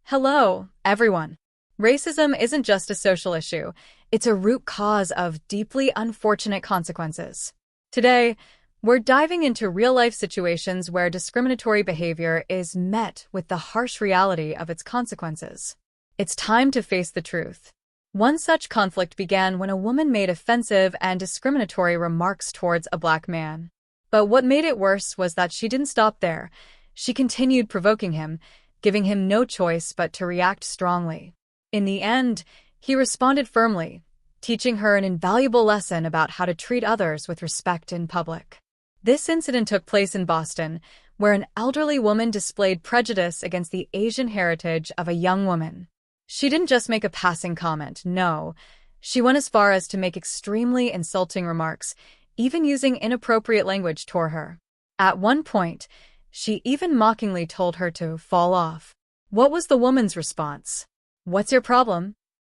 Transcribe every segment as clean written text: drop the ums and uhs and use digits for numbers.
Hello, everyone. Racism isn't just a social issue, it's a root cause of deeply unfortunate consequences. Today, we're diving into real-life situations where discriminatory behavior is met with the harsh reality of its consequences. It's time to face the truth. One such conflict began when a woman made offensive and discriminatory remarks towards a black man. But what made it worse was that she didn't stop there. She continued provoking him, giving him no choice but to react strongly. In the end, he responded firmly, teaching her an invaluable lesson about how to treat others with respect in public. This incident took place in Boston, where an elderly woman displayed prejudice against the Asian heritage of a young woman. She didn't just make a passing comment, no. She went as far as to make extremely insulting remarks, even using inappropriate language toward her. At one point, she even mockingly told her to fall off. What was the woman's response? "What's your problem?"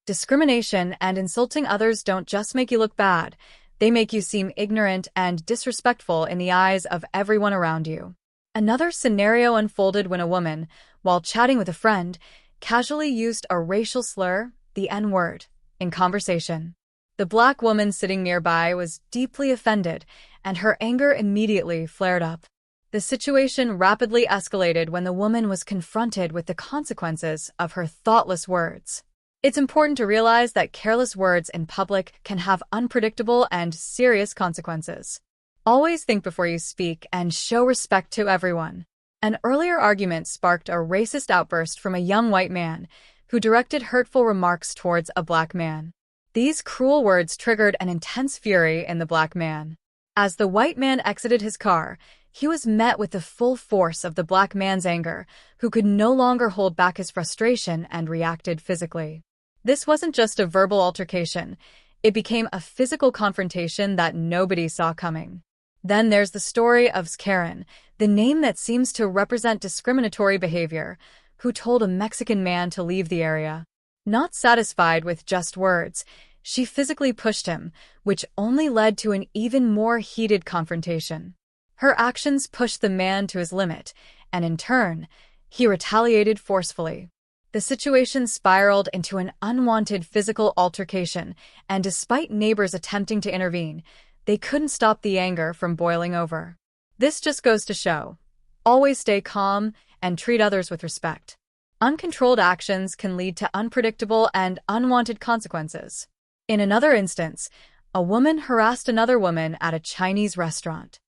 Discrimination and insulting others don't just make you look bad, they make you seem ignorant and disrespectful in the eyes of everyone around you. Another scenario unfolded when a woman, while chatting with a friend, casually used a racial slur, the N-word, in conversation. The black woman sitting nearby was deeply offended, and her anger immediately flared up. The situation rapidly escalated when the woman was confronted with the consequences of her thoughtless words. It's important to realize that careless words in public can have unpredictable and serious consequences. Always think before you speak and show respect to everyone. An earlier argument sparked a racist outburst from a young white man who directed hurtful remarks towards a black man. These cruel words triggered an intense fury in the black man. As the white man exited his car, he was met with the full force of the black man's anger, who could no longer hold back his frustration and reacted physically. This wasn't just a verbal altercation, it became a physical confrontation that nobody saw coming. Then there's the story of Karen, the name that seems to represent discriminatory behavior, who told a Mexican man to leave the area. Not satisfied with just words, she physically pushed him, which only led to an even more heated confrontation. Her actions pushed the man to his limit, and in turn, he retaliated forcefully. The situation spiraled into an unwanted physical altercation, and despite neighbors attempting to intervene, they couldn't stop the anger from boiling over. This just goes to show, always stay calm and treat others with respect. Uncontrolled actions can lead to unpredictable and unwanted consequences. In another instance, a woman harassed another woman at a Chinese restaurant.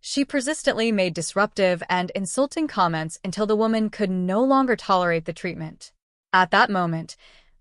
She persistently made disruptive and insulting comments until the woman could no longer tolerate the treatment. At that moment,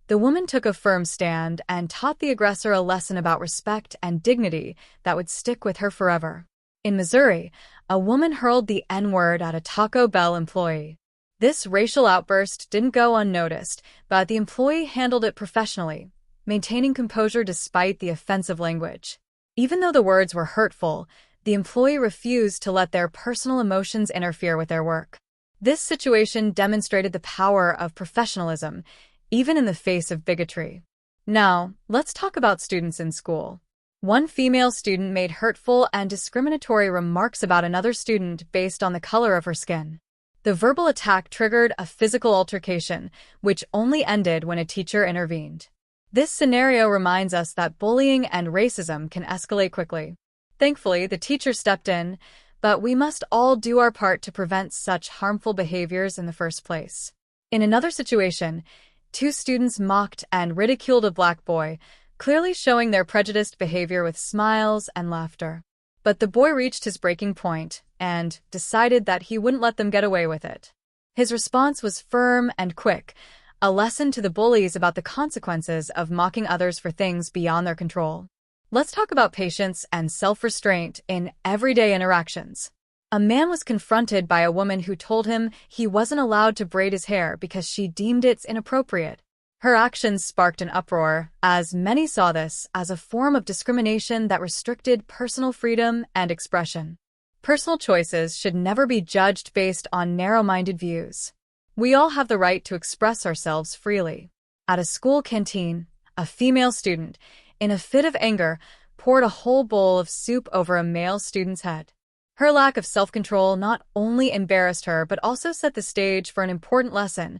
the woman took a firm stand and taught the aggressor a lesson about respect and dignity that would stick with her forever. In Missouri, a woman hurled the N-word at a Taco Bell employee. This racial outburst didn't go unnoticed, but the employee handled it professionally, maintaining composure despite the offensive language. Even though the words were hurtful, the employee refused to let their personal emotions interfere with their work. This situation demonstrated the power of professionalism, even in the face of bigotry. Now, let's talk about students in school. One female student made hurtful and discriminatory remarks about another student based on the color of her skin. The verbal attack triggered a physical altercation, which only ended when a teacher intervened. This scenario reminds us that bullying and racism can escalate quickly. Thankfully, the teacher stepped in, but we must all do our part to prevent such harmful behaviors in the first place. In another situation, two students mocked and ridiculed a black boy, clearly showing their prejudiced behavior with smiles and laughter. But the boy reached his breaking point and decided that he wouldn't let them get away with it. His response was firm and quick, a lesson to the bullies about the consequences of mocking others for things beyond their control. Let's talk about patience and self-restraint in everyday interactions. A man was confronted by a woman who told him he wasn't allowed to braid his hair because she deemed it inappropriate. Her actions sparked an uproar, as many saw this as a form of discrimination that restricted personal freedom and expression. Personal choices should never be judged based on narrow-minded views. We all have the right to express ourselves freely. At a school canteen, a female student, in a fit of anger, poured a whole bowl of soup over a male student's head. Her lack of self-control not only embarrassed her but also set the stage for an important lesson,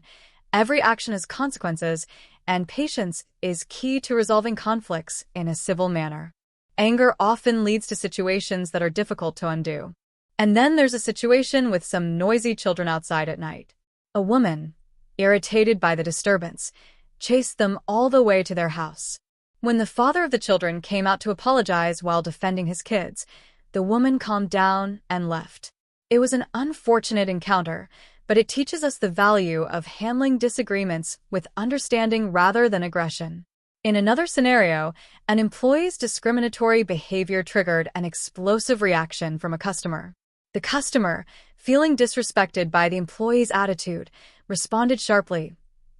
Every action has consequences, and patience is key to resolving conflicts in a civil manner. Anger often leads to situations that are difficult to undo. And then there's a situation with some noisy children outside at night. A woman, irritated by the disturbance, chased them all the way to their house. When the father of the children came out to apologize while defending his kids, the woman calmed down and left. It was an unfortunate encounter, but it teaches us the value of handling disagreements with understanding rather than aggression. In another scenario, an employee's discriminatory behavior triggered an explosive reaction from a customer. The customer, feeling disrespected by the employee's attitude, responded sharply,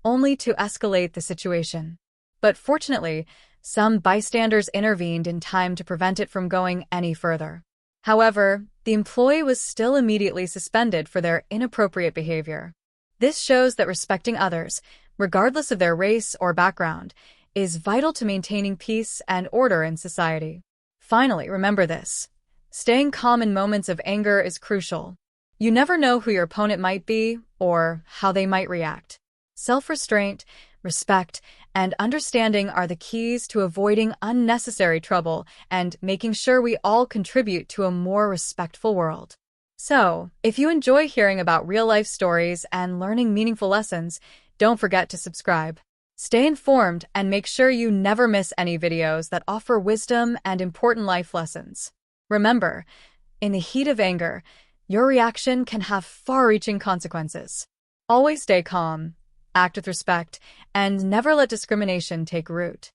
only to escalate the situation. But fortunately, some bystanders intervened in time to prevent it from going any further. However, the employee was still immediately suspended for their inappropriate behavior. This shows that respecting others, regardless of their race or background, is vital to maintaining peace and order in society. Finally, remember this: staying calm in moments of anger is crucial. You never know who your opponent might be or how they might react. Self-restraint, respect, and understanding are the keys to avoiding unnecessary trouble and making sure we all contribute to a more respectful world. So, if you enjoy hearing about real-life stories and learning meaningful lessons, don't forget to subscribe. Stay informed and make sure you never miss any videos that offer wisdom and important life lessons. Remember, in the heat of anger, your reaction can have far-reaching consequences. Always stay calm, act with respect, and never let discrimination take root.